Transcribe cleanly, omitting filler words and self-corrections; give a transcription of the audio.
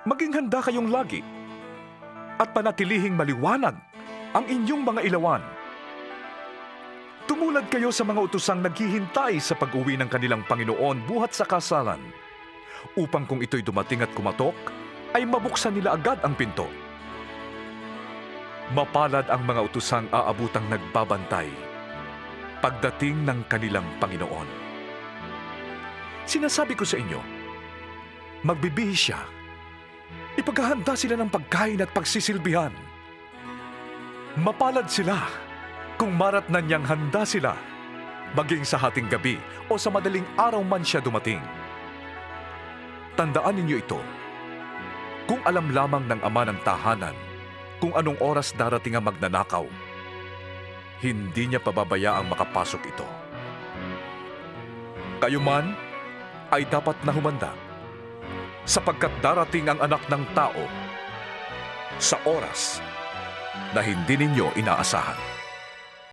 Maging handa kayong lagi at panatilihing maliwanag ang inyong mga ilawan. Tumulad kayo sa mga utosang naghihintay sa pag-uwi ng kanilang Panginoon buhat sa kasalan, upang kung ito'y dumating at kumatok, ay mabuksan nila agad ang pinto. Mapalad ang mga utosang aabutang nagbabantay pagdating ng kanilang Panginoon. Sinasabi ko sa inyo, magbibihis siya. Ipaghahanda sila ng pagkain at pagsisilbihan. Mapalad sila kung maratnan niyang handa sila, maging sa hating gabi o sa madaling araw man siya dumating. Tandaan ninyo ito, kung alam lamang ng ama ng tahanan kung anong oras darating ang magnanakaw, hindi niya pababayaang makapasok ito. Kayo man ay dapat na humanda, sapagkat darating ang Anak ng Tao sa oras na hindi ninyo inaasahan.